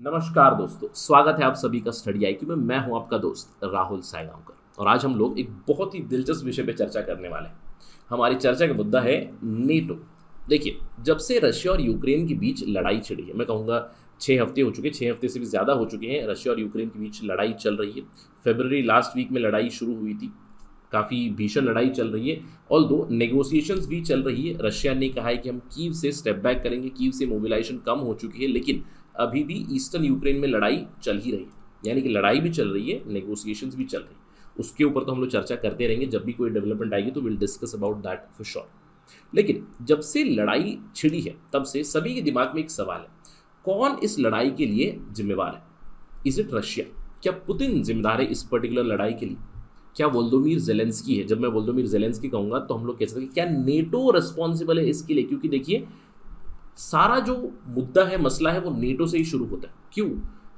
नमस्कार दोस्तों, स्वागत है आप सभी का स्टडी आईक्यू में। मैं हूं आपका दोस्त राहुल सायगांवकर और आज हम लोग एक बहुत ही दिलचस्प विषय पे चर्चा करने वाले हैं। हमारी चर्चा का मुद्दा है नेटो। देखिए, जब से रशिया और यूक्रेन के बीच लड़ाई छिड़ी है, मैं कहूँगा 6 हफ्ते हो चुके, 6 हफ्ते से भी ज़्यादा हो चुके हैं। रशिया और यूक्रेन के बीच लड़ाई चल रही है। फरवरी लास्ट वीक में लड़ाई शुरू हुई थी। काफ़ी भीषण लड़ाई चल रही है। ऑल दो नेगोशिएशंस भी चल रही है। रशिया ने कहा है कि हम कीव से स्टेप बैक करेंगे, कीव से मोबिलाइजेशन कम हो चुकी है, लेकिन अभी भी ईस्टर्न यूक्रेन में लड़ाई चल ही रही है। यानी कि लड़ाई भी चल रही है, नेगोशिएशंस भी चल रही है। उसके ऊपर तो हम लोग चर्चा करते रहेंगे। जब भी कोई डेवलपमेंट आएगी तो will discuss about that for sure. लेकिन जब से लड़ाई छिड़ी है तब से सभी के दिमाग में एक सवाल है, कौन इस लड़ाई के लिए जिम्मेवार है? Is it Russia? क्या पुतिन जिम्मेदार है इस पर्टिकुलर लड़ाई के लिए? क्या वोल्दोमिर जेलेंस्की है? जब मैं वोल्दोमिर जेलेंस्की कहूँगा तो हम लोग कह सकते हैं क्या नेटो रिस्पॉन्सिबल है इसके लिए? क्योंकि देखिए, सारा जो मुद्दा है, मसला है, वो नेटो से ही शुरू होता है। क्यों?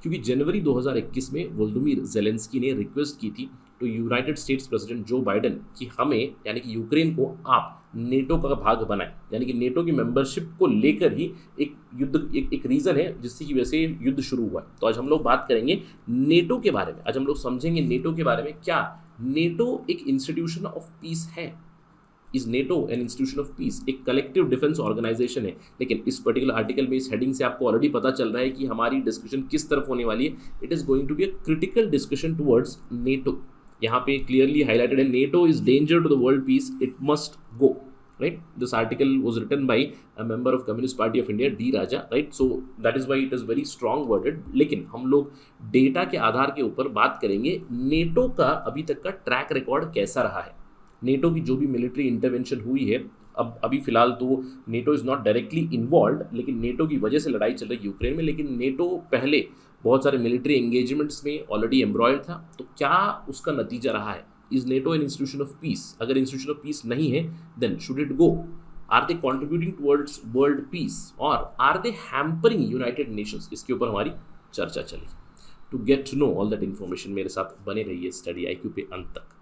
क्योंकि जनवरी 2021 में वोल्दोमिर जेलेंस्की ने रिक्वेस्ट की थी तो United states president Joe Biden कि हमें, यानी कि यूक्रेन को आप नेटो का भाग बनाएं। यानी कि नेटो की मेंबरशिप को लेकर ही एक युद्ध, एक रीज़न है जिसकी वजह से युद्ध शुरू हुआ है। तो आज हम लोग बात करेंगे नेटो के बारे में। आज हम लोग समझेंगे नेटो के बारे में। क्या नेटो एक इंस्टीट्यूशन ऑफ पीस है? Is NATO an institution of piece? एक कलेक्टिव डिफेंस ऑर्गेनाइजेशन है। लेकिन इस पर्टिकुलर आर्टिकल में, इस हेडिंग से आपको ऑलरेडी पता चल रहा है कि हमारी डिस्कशन किस तरफ होने वाली है। It is going to be a critical discussion towards NATO. यहाँ पे क्लियरली हाईलाइटेड है, NATO is danger to the world peace, it must go. Right, this article was written by a member of Communist Party of India, D Raja. Right, so that is why it is very strong worded. लेकिन हम लोग data के आधार के ऊपर बात करेंगे NATO का अभी तक का ट्रैक रिकॉर्ड कैसा रहा है। नेटो की जो भी मिलिट्री इंटरवेंशन हुई है, अब अभी फिलहाल तो NATO is not directly involve, लेकिन नेटो की वजह से लड़ाई चल रही है यूक्रेन में। लेकिन नेटो पहले बहुत सारे मिलिट्री एंगेजमेंट्स में ऑलरेडी एम्ब्रॉयड था। तो क्या उसका नतीजा रहा है? Is NATO an institution of peace? अगर इंस्टीट्यूशन ऑफ पीस नहीं है, then should it go? Are they contributing towards world peace और are they hampering United Nations? इसके ऊपर हमारी चर्चा चली। To get to know all that information, मेरे साथ बने रहिए स्टडी आईक्यू पे अंत तक।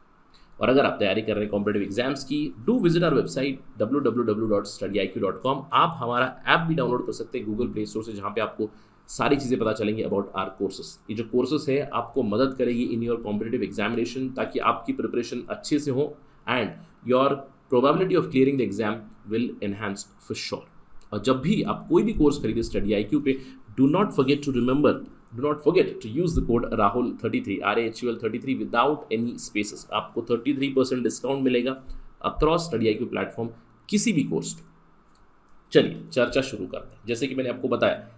और अगर आप तैयारी कर रहे हैं कॉम्पिटेटिव एग्जाम्स की, do visit our website www.studyiq.com। आप हमारा ऐप भी डाउनलोड कर सकते हैं गूगल प्ले स्टोर से, जहाँ पे आपको सारी चीज़ें पता चलेंगी अबाउट आर कोर्सेस। ये जो कोर्सेस है आपको मदद करेगी इन योर कॉम्पिटेटिव एग्जामिनेशन, ताकि आपकी प्रिपरेशन अच्छे से हो and your probability of clearing the exam will enhance for sure. और जब भी आप कोई भी कोर्स खरीदे स्टडी आईक्यू पे, do not forget to use the code RAHUL33 RAHUL33 without any spaces। आपको 33% डिस्काउंट मिलेगा अक्रॉस स्टडी आईक्यू प्लेटफॉर्म किसी भी कोर्स पे। चलिए चर्चा शुरू करते हैं। जैसे कि मैंने आपको बताया,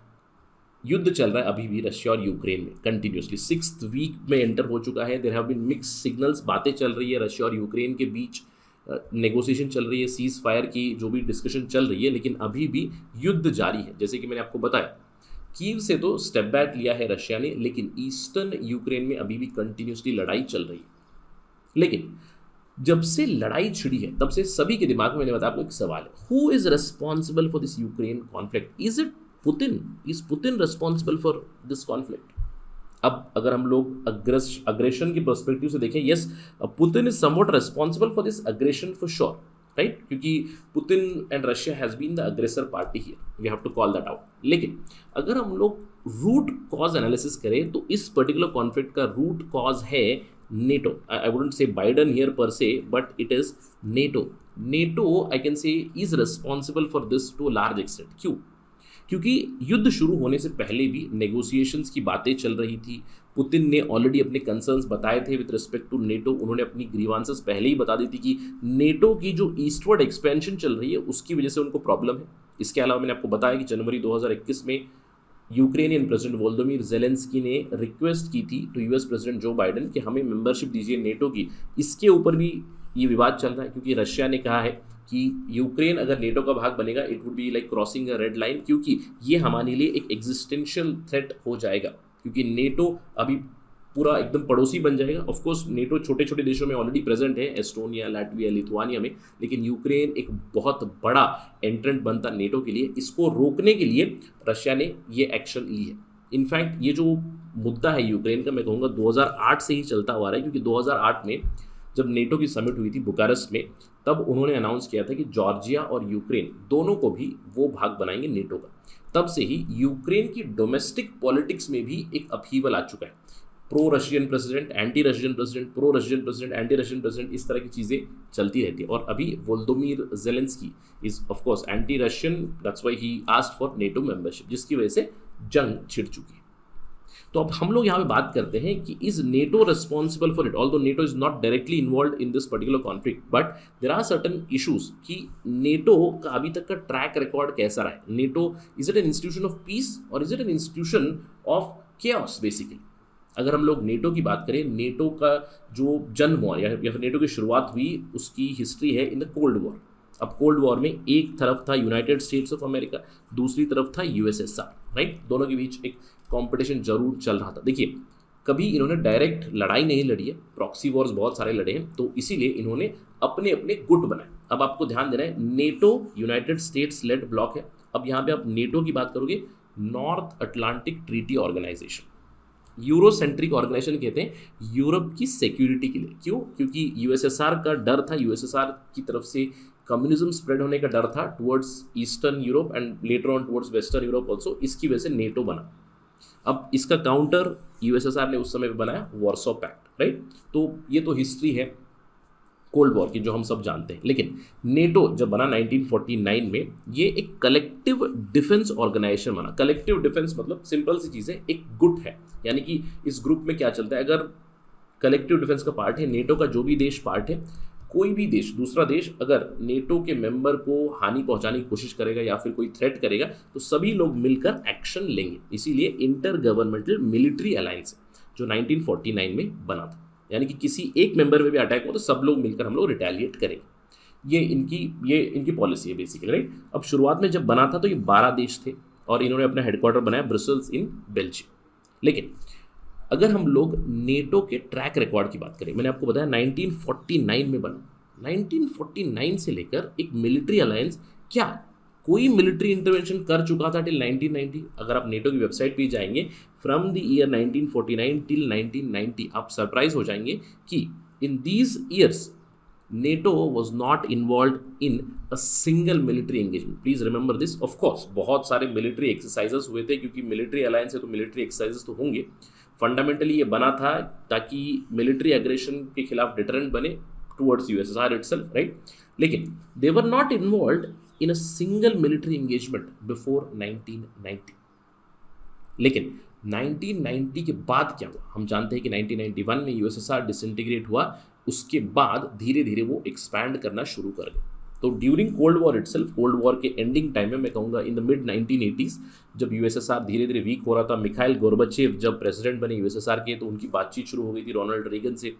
युद्ध चल रहा है अभी भी रशिया और यूक्रेन में कंटिन्यूसली। 6th वीक में एंटर हो चुका है। There have been mix signals, बातें चल रही है रशिया और यूक्रेन के बीच, नेगोशिएशन चल रही है, सीज फायर की जो भी डिस्कशन चल रही है, लेकिन अभी भी युद्ध जारी है। जैसे कि मैंने आपको बताया, कीव से तो स्टेप बैक लिया है रशिया ने, लेकिन ईस्टर्न यूक्रेन में अभी भी कंटिन्यूसली लड़ाई चल रही है। लेकिन जब से लड़ाई छिड़ी है तब से सभी के दिमाग में, मैंने बताया आपको, एक सवाल है, who is responsible for this Ukraine conflict? Is it Putin? Is Putin responsible for this conflict? अब अगर हम लोग अग्रेशन के पर्सपेक्टिव से देखें, yes, Putin is somewhat responsible for this aggression for sure. Right, क्योंकि Putin and Russia has been the aggressor party here, we have to call that out. लेकिन अगर हम लोग रूट कॉज एनालिसिस करें तो इस पर्टिकुलर कॉन्फ्लिक्ट का root cause है NATO. I wouldn't say Biden here per se, but it is NATO. NATO I can say is responsible for this to a large extent. क्यों? क्योंकि युद्ध शुरू होने से पहले भी नेगोशिएशंस की बातें चल रही थी। पुतिन ने ऑलरेडी अपने कंसर्न्स बताए थे विद रिस्पेक्ट टू नेटो। उन्होंने अपनी ग्रीवांसेस पहले ही बता दी थी कि नेटो की जो ईस्टवर्ड एक्सपेंशन चल रही है उसकी वजह से उनको प्रॉब्लम है। इसके अलावा मैंने आपको बताया कि जनवरी 2021 में यूक्रेनियन प्रेसिडेंट वोल्दोमिर जेलेंस्की ने रिक्वेस्ट की थी to US president Joe Biden कि हमें मेंबरशिप दीजिए नेटो की। इसके ऊपर भी ये विवाद चल रहा है, क्योंकि रशिया ने कहा है कि यूक्रेन अगर नेटो का भाग बनेगा, it would be like crossing a red line, क्योंकि ये हमारे लिए एक एग्जिस्टेंशियल थ्रेट हो जाएगा। क्योंकि नेटो अभी पूरा एकदम पड़ोसी बन जाएगा। ऑफ कोर्स नेटो छोटे छोटे देशों में ऑलरेडी प्रेजेंट है, एस्टोनिया, लैटविया, लिथुआनिया में, लेकिन यूक्रेन एक बहुत बड़ा एंट्रेंट बनता नेटो के लिए। इसको रोकने के लिए रशिया ने ये एक्शन ली है। इनफैक्ट ये जो मुद्दा है यूक्रेन का, मैं कहूँगा 2008 से ही चलता हुआ रहा है, क्योंकि 2008 में जब नेटो की समिट हुई थी बुकारेस्ट में, तब उन्होंने अनाउंस किया था कि जॉर्जिया और यूक्रेन दोनों को भी वो भाग बनाएंगे नेटो का। तब से ही यूक्रेन की डोमेस्टिक पॉलिटिक्स में भी एक अपहीवल आ चुका है। Pro Russian president, anti Russian president, pro Russian president, anti Russian president, इस तरह की चीज़ें चलती रहती है। और अभी Volodymyr Zelensky is of course anti Russian, that's why he asked for NATO membership, जिसकी वजह से जंग छिड़ चुकी है। तो अब हम लोग यहाँ पे बात करते हैं कि is NATO responsible for it, although NATO is not directly involve in this particular conflict, but there are certain issues कि नेटो का अभी तक का ट्रैक रिकॉर्ड कैसा रहा है। NATO is it an institution of peace और is it an institution of chaos basically. अगर हम लोग नेटो की बात करें, नेटो का जो जन्म हुआ या फिर नेटो की शुरुआत हुई, उसकी हिस्ट्री है इन द कोल्ड वॉर। अब कोल्ड वॉर में एक तरफ था यूनाइटेड स्टेट्स ऑफ अमेरिका, दूसरी तरफ था यूएसएसआर, राइट। दोनों के बीच एक कंपटीशन जरूर चल रहा था। देखिए, कभी इन्होंने डायरेक्ट लड़ाई नहीं लड़ी है, प्रॉक्सी वॉर्स बहुत सारे लड़े हैं, तो इसीलिए इन्होंने अपने अपने गुट बनाए। अब आपको ध्यान देना है, NATO United States led bloc है। अब यहाँ पे आप नेटो की बात करोगे, North Atlantic Treaty Organization, Eurocentric organization कहते हैं यूरोप की सिक्योरिटी के लिए। क्यों? क्योंकि यूएसएसआर का डर था, यूएसएसआर की तरफ से कम्युनिज्म स्प्रेड होने का डर था towards eastern Europe and later on towards western Europe also. इसकी वजह से नेटो बना। अब इसका काउंटर यूएसएसआर ने उस समय पे बनाया वॉर्सो पैक्ट, राइट। तो ये तो हिस्ट्री है कोल्ड वॉर की जो हम सब जानते हैं। लेकिन नेटो जब बना 1949 में, ये एक कलेक्टिव डिफेंस ऑर्गेनाइजेशन बना। कलेक्टिव डिफेंस मतलब सिंपल सी चीज़ है, एक गुट है। यानी कि इस ग्रुप में क्या चलता है, अगर कलेक्टिव डिफेंस का पार्ट है, नेटो का जो भी देश पार्ट है, कोई भी देश, दूसरा देश अगर नेटो के मेंबर को हानि पहुंचाने की कोशिश करेगा या फिर कोई थ्रेट करेगा, तो सभी लोग मिलकर एक्शन लेंगे। इसीलिए इंटर गवर्नमेंटल मिलिट्री अलायंस जो 1949 में बना था, यानी कि किसी एक मेंबर में भी अटैक हो तो सब लोग मिलकर हम लोग रिटेलिएट करेंगे। ये इनकी पॉलिसी है बेसिकली, राइट। अब शुरुआत में जब बना था तो ये 12 देश थे और इन्होंने अपना हेडक्वार्टर बनाया ब्रसल्स इन बेल्जियम। लेकिन अगर हम लोग नेटो के ट्रैक रिकॉर्ड की बात करें, मैंने आपको बताया 1949 में बना। 1949 से लेकर एक मिलिट्री अलायंस, क्या कोई मिलिट्री इंटरवेंशन कर चुका था टिल 1990? अगर आप नेटो की वेबसाइट पे जाएंगे, फ्रॉम द ईयर 1949 टिल 1990, आप सरप्राइज हो जाएंगे कि in these years NATO was not involved in a single military engagement. Please remember this. Of course, बहुत सारे military exercises हुए थे, क्योंकि military alliance है तो military exercises तो होंगे। Fundamentally ये बना था ताकि military aggression के खिलाफ deterrent बने towards USSR itself, right? लेकिन they were not involved in a single military engagement before 1990. लेकिन 1990 के बाद क्या हुआ? हम जानते हैं कि 1991 में यूएसएसआर डिसइंटीग्रेट हुआ, उसके बाद धीरे धीरे वो एक्सपैंड करना शुरू कर गए। तो during cold war itself, cold war के एंडिंग टाइम में, मैं कहूँगा इन द मिड 1980s, जब यूएसएसआर धीरे धीरे वीक हो रहा था, मिखाइल गोर्बाचेव जब प्रेसिडेंट बने यूएसएसआर के, तो उनकी बातचीत शुरू हो गई थी रोनाल्ड रेगन से,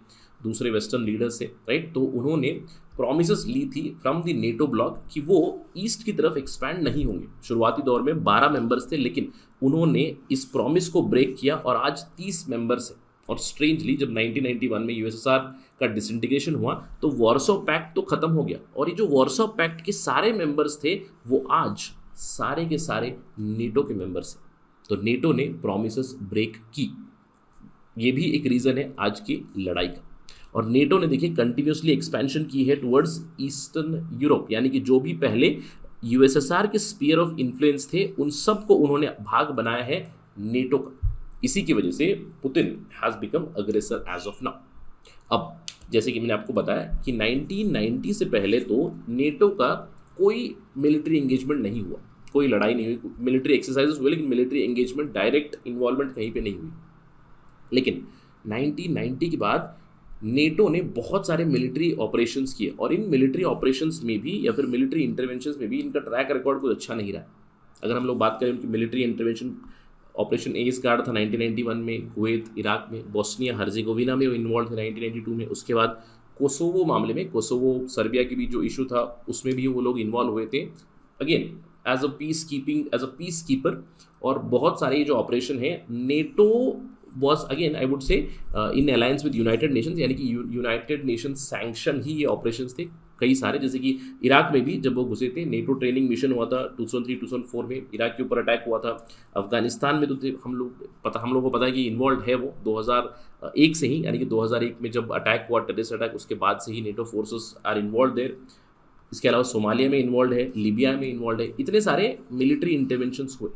दूसरे वेस्टर्न लीडर से, राइट। तो उन्होंने प्रॉमिसेस ली थी फ्रॉम द नेटो ब्लॉक कि वो ईस्ट की तरफ एक्सपैंड नहीं होंगे। शुरुआती दौर में 12 मेंबर्स थे, लेकिन उन्होंने इस प्रॉमिस को ब्रेक किया और आज 30 मेंबर्स हैं। और स्ट्रेंजली जब 1991 में यूएसएसआर का डिसइंटीग्रेशन हुआ तो वॉर्सो पैक्ट तो खत्म हो गया, और ये जो वॉर्सो पैक्ट के सारे मेंबर्स थे वो आज सारे के सारे नेटो के मेंबर्स हैं। तो नेटो ने प्रॉमिसेस ब्रेक की, ये भी एक रीज़न है आज की लड़ाई का। और नेटो ने देखिए कंटिन्यूसली एक्सपेंशन की है टुवर्ड्स ईस्टर्न यूरोप, यानी कि जो भी पहले यूएसएसआर के स्पीयर ऑफ इन्फ्लुएंस थे उन सब को उन्होंने भाग बनाया है नेटो का। इसी की वजह से पुतिन हैज़ बिकम अग्रेसर एज ऑफ नाउ। अब जैसे कि मैंने आपको बताया कि 1990 से पहले तो नेटो का कोई मिलिट्री एंगेजमेंट नहीं हुआ, कोई लड़ाई नहीं हुई, मिलिट्री एक्सरसाइजेस हुए लेकिन मिलिट्री एंगेजमेंट, डायरेक्ट इन्वॉल्वमेंट कहीं पे नहीं हुई। लेकिन 1990 के बाद नेटो ने बहुत सारे मिलिट्री ऑपरेशंस किए, और इन मिलिट्री ऑपरेशंस में भी या फिर मिलिट्री इंटरवेंशंस में भी इनका ट्रैक रिकॉर्ड कुछ अच्छा नहीं रहा। अगर हम लोग बात करें उनकी military intervention, operation S guard था 1991 में कुवैत इराक में, बोस्निया हर्जेगोविना में वो इन्वॉल्व थे 1992 में। उसके बाद कोसोवो मामले में, कोसोवो सर्बिया की भी जो इशू था उसमें भी वो लोग इन्वॉल्व हुए थे, again as a peacekeeper. और बहुत सारे जो ऑपरेशन है, NATO was again I would say in alliance with United Nations, यानी कि यूनाइटेड नेशंस सैंक्शन ही ये ऑपरेशंस थे। कई सारे, जैसे कि इराक में भी जब वो घुसे थे, नेटो ट्रेनिंग मिशन हुआ था 2003-2004 में, इराक के ऊपर अटैक हुआ था। अफगानिस्तान में तो हम लोगों को पता है कि इन्वॉल्व है वो 2001 से ही, यानी कि 2001 में जब अटैक हुआ, टेररिस्ट अटैक, उसके बाद से ही NATO forces are involve there. इसके अलावा सोमालिया में इन्वॉल्व है, लीबिया में इन्वॉल्व है, इतने सारे मिलिट्री इंटरवेंशंस हुए,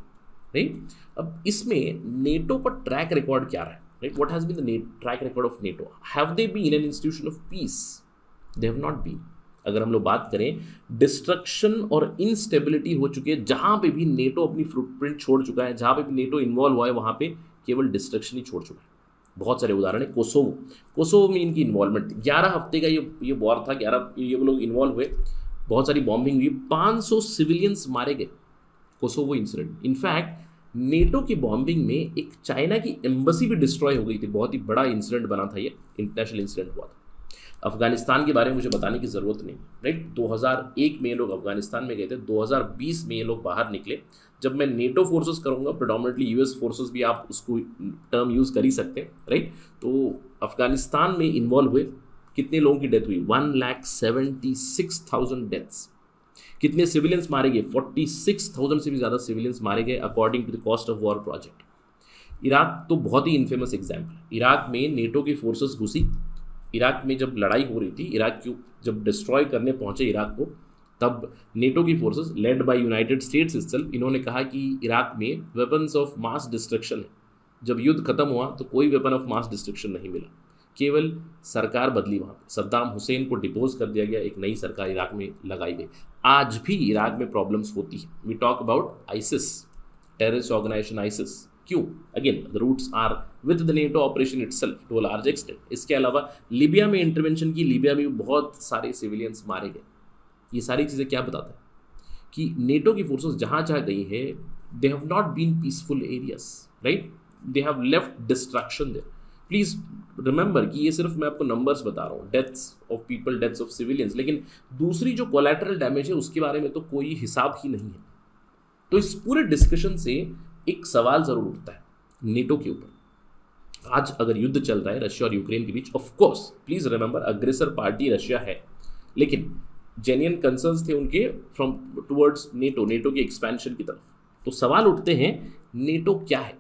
राइट। अब इसमें नेटो का ट्रैक रिकॉर्ड क्या रहा है, right? What has been the track record of NATO? Have they been an institution of peace? They have not been. अगर हम लोग बात करें, डिस्ट्रक्शन और इंस्टेबिलिटी हो चुकी है, जहां पे भी नेटो अपनी फुटप्रिंट छोड़ चुका है, जहां पे भी नेटो इन्वॉल्व हुआ है, वहां पे केवल डिस्ट्रक्शन ही छोड़ चुका है। बहुत सारे उदाहरण है। कोसोवो में इनकी इन्वॉल्वमेंट, 11 हफ्ते का ये वॉर था, 11 ये लोग इन्वॉल्व हुए, बहुत सारी बॉम्बिंग हुई, 500 सिविलियंस मारे गए कोसोवो इंसिडेंट। इनफैक्ट नेटो की बॉम्बिंग में एक चाइना की एम्बेसी भी डिस्ट्रॉय हो गई थी, बहुत ही बड़ा इंसिडेंट बना था, ये इंटरनेशनल इंसिडेंट हुआ था। अफगानिस्तान के बारे में मुझे बताने की ज़रूरत नहीं, राइट? 2001 में ये लोग अफगानिस्तान में गए थे, 2020 में ये लोग बाहर निकले। जब मैं नेटो फोर्सेस करूंगा, प्रेडोमिनेटली यूएस फोर्सेस भी आप उसको टर्म यूज़ कर ही सकते हैं, राइट? तो अफगानिस्तान में इन्वॉल्व हुए, कितने लोगों की डेथ हुई? 1,76,000 डेथ्स। कितने सिविलियंस मारे गए? 46,000 से भी ज़्यादा सिविलियंस मारे गए according to the cost of war project. Iraq तो बहुत ही इनफेमस एग्जाम्पल। इराक में नेटो की फोर्सेस घुसी, इराक में जब लड़ाई हो रही थी, इराक की जब डिस्ट्रॉय करने पहुंचे इराक को, तब नेटो की forces led by United states itself, इन्होंने कहा कि इराक में वेपन्स ऑफ मास डिस्ट्रक्शन है। जब युद्ध खत्म हुआ तो कोई वेपन ऑफ मास डिस्ट्रक्शन नहीं मिला, केवल सरकार बदली। वहाँ पे सद्दाम हुसैन को डिपोज कर दिया गया, एक नई सरकार इराक में लगाई गई। आज भी इराक में प्रॉब्लम्स होती है। We talk about ISIS, terrorist organisation ISIS. क्यों? Again the roots are with the NATO operation itself to a large extent. इसके अलावा लीबिया में इंटरवेंशन की, लीबिया में बहुत सारे सिविलियंस मारे गए। ये सारी चीज़ें क्या बताता है कि नेटो की फोर्सेस जहाँ जहाँ गई है, they have not been peaceful areas, right? They have left destruction there. Please remember कि ये सिर्फ मैं आपको नंबर्स बता रहा हूँ, deaths of people, deaths of civilians, लेकिन दूसरी जो कोलैटरल डैमेज है उसके बारे में तो कोई हिसाब ही नहीं है। तो इस पूरे डिस्कशन से एक सवाल ज़रूर उठता है नेटो के ऊपर। आज अगर युद्ध चल रहा है रशिया और यूक्रेन के बीच, ऑफ कोर्स प्लीज़ रिमेंबर अग्रेसर पार्टी रशिया है, लेकिन जेन्युइन कंसर्न्स थे उनके फ्रॉम टुवर्ड्स नेटो, नेटो की एक्सपेंशन की तरफ। तो सवाल उठते हैं, नेटो क्या है?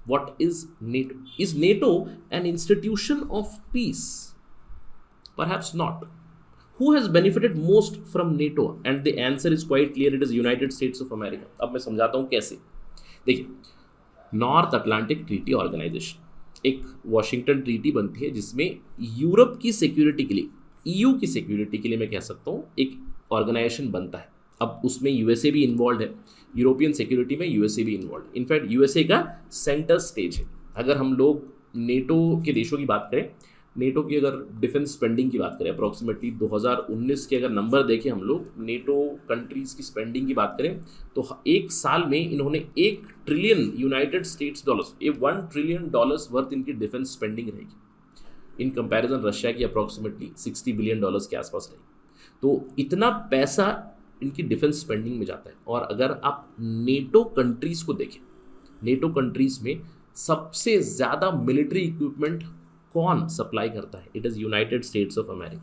What is NATO? Is NATO an institution of peace? Perhaps not. Who has benefited most from NATO? And the answer is quite clear. It is United States of America. अब मैं समझाता हूँ कैसे। देखिए, नॉर्थ अटलांटिक ट्रीटी ऑर्गेनाइजेशन एक Washington treaty बनती है, जिसमें यूरोप की सिक्योरिटी के लिए, EU की सिक्योरिटी के लिए मैं कह सकता हूँ, एक ऑर्गेनाइजेशन बनता है। अब उसमें यूएसए भी इन्वॉल्व है, यूरोपियन सिक्योरिटी में यूएसए भी इन्वॉल्व। इनफैक्ट यूएसए का सेंटर स्टेज है। अगर हम लोग नेटो के देशों की बात करें, नेटो की अगर डिफेंस स्पेंडिंग की बात करें, अप्रॉक्सीमेटली 2019 के अगर नंबर देखें हम लोग, नेटो कंट्रीज़ की स्पेंडिंग की बात करें, तो एक साल में इन्होंने 1 ट्रिलियन यूनाइटेड स्टेट्स डॉलर्स, ये $1 ट्रिलियन वर्थ इनकी डिफेंस स्पेंडिंग रहेगी। इन कंपैरिजन रशिया की अप्रॉक्सीमेटली $60 बिलियन के आसपास रहेगी। तो इतना पैसा इनकी डिफेंस स्पेंडिंग में जाता है। और अगर आप नेटो कंट्रीज़ को देखें, नेटो कंट्रीज़ में सबसे ज़्यादा मिलिट्री इक्विपमेंट कौन सप्लाई करता है? It is United States of America.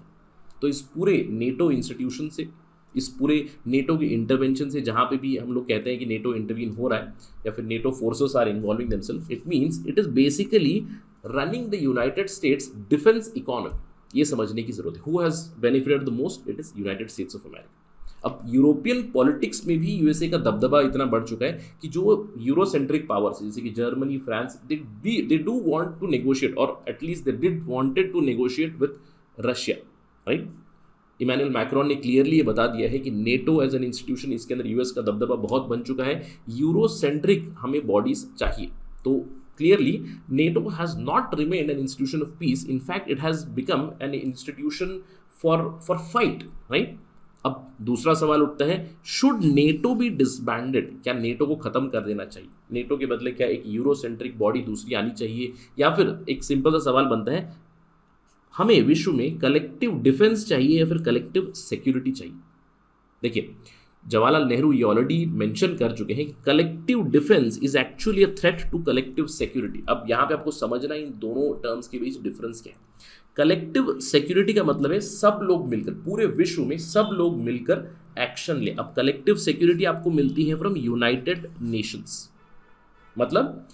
तो इस पूरे नेटो इंस्टीट्यूशन से, इस पूरे नेटो की इंटरवेंशन से, जहाँ पे भी हम लोग कहते हैं कि नेटो इंटरवीन हो रहा है या फिर NATO forces are involving themselves, it means it is basically running the United States defence economy. ये समझने की जरूरत है। Who has benefited the most? It is United States of America. अब यूरोपियन पॉलिटिक्स में भी यूएसए का दबदबा इतना बढ़ चुका है कि जो यूरोसेंट्रिक पावर्स जैसे कि Germany, France, they do want to negotiate, और at least they did wanted to negotiate with Russia, right? Emmanuel Macron ने क्लियरली ये बता दिया है कि नेटो एज एन इंस्टीट्यूशन, इसके अंदर यूएस का दबदबा बहुत बन चुका है। यूरोसेंट्रिक हमें बॉडीज चाहिए। तो clearly NATO has not remained N institution of piece, in fact it has become an institution for fight, right? अब दूसरा सवाल उठता है, शुड नेटो बी डिसबैंडेड? क्या नेटो को खत्म कर देना चाहिए? नेटो के बदले क्या एक यूरोसेंट्रिक बॉडी दूसरी आनी चाहिए? या फिर एक सिंपल सा सवाल बनता है, हमें विश्व में कलेक्टिव डिफेंस चाहिए या फिर कलेक्टिव सिक्योरिटी चाहिए? देखिए, जवाहरलाल नेहरू ये ऑलरेडी मेंशन कर चुके हैं कि collective defence is actually a threat to collective security. अब यहाँ पे आपको समझना इन दोनों टर्म्स के बीच डिफरेंस क्या है। कलेक्टिव सिक्योरिटी का मतलब है सब लोग मिलकर, पूरे विश्व में सब लोग मिलकर एक्शन ले। अब कलेक्टिव सिक्योरिटी आपको मिलती है फ्रॉम यूनाइटेड नेशंस, मतलब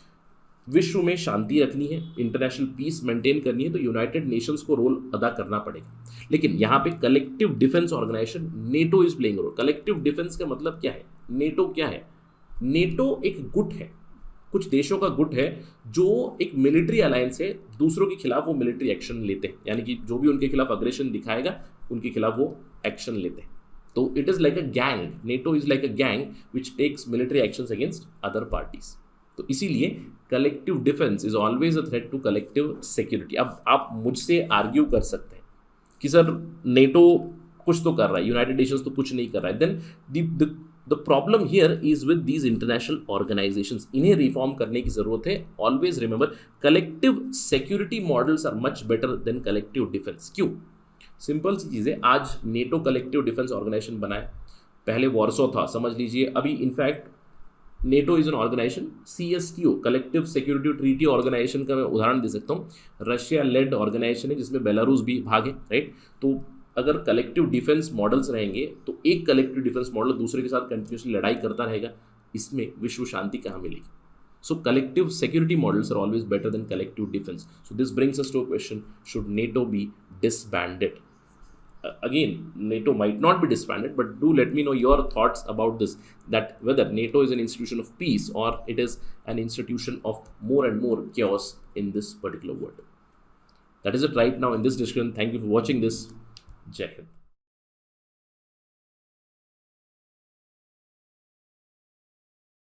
विश्व में शांति रखनी है, इंटरनेशनल पीस मेंटेन करनी है तो यूनाइटेड नेशंस को रोल अदा करना पड़ेगा। लेकिन यहाँ पे collective defence organization NATO is playing role. Collective defence का मतलब क्या है, नेटो क्या है? नेटो एक गुट है, कुछ देशों का गुट है जो एक मिलिट्री अलायंस है, दूसरों के खिलाफ वो मिलिट्री एक्शन लेते हैं, यानी कि जो भी उनके खिलाफ अग्रेशन दिखाएगा उनके खिलाफ वो एक्शन लेते हैं। तो it is like a gang, NATO is like a gang which takes military actions against other parties. तो इसीलिए collective defence is always a threat to collective security. अब आप मुझसे आर्ग्यू कर सकते हैं कि सर नेटो कुछ तो कर रहा है, यूनाइटेड नेशंस तो कुछ नहीं कर रहा है। Then the problem here is with these international organizations, इन्हें रिफॉर्म करने की जरूरत है। Always remember collective security models are much better than collective defence. क्यों? सिंपल सी चीज़ है, आज नेटो कलेक्टिव डिफेंस ऑर्गेनाइजेशन बना है, पहले वॉर्सो था समझ लीजिए, अभी in fact NATO is an organization, CSTO collective security treaty organization का मैं उदाहरण दे सकता हूँ। रशिया लेड ऑर्गेनाइजेशन है जिसमें बेलारूस भी भाग है, राइट। तो अगर कलेक्टिव डिफेंस मॉडल्स रहेंगे तो एक कलेक्टिव डिफेंस मॉडल दूसरे के साथ कंटिन्यूसली लड़ाई करता रहेगा, इसमें विश्व शांति कहाँ मिलेगी? So collective security models are always better than collective defence. So this brings us to a question, should NATO be disbanded? Again, NATO might not be disbanded, but do let me know your thoughts about this, that whether NATO is an institution of peace or it is an institution of more and more chaos in this particular world. That is it right now in this discussion. Thank you for watching this. Jai Hind.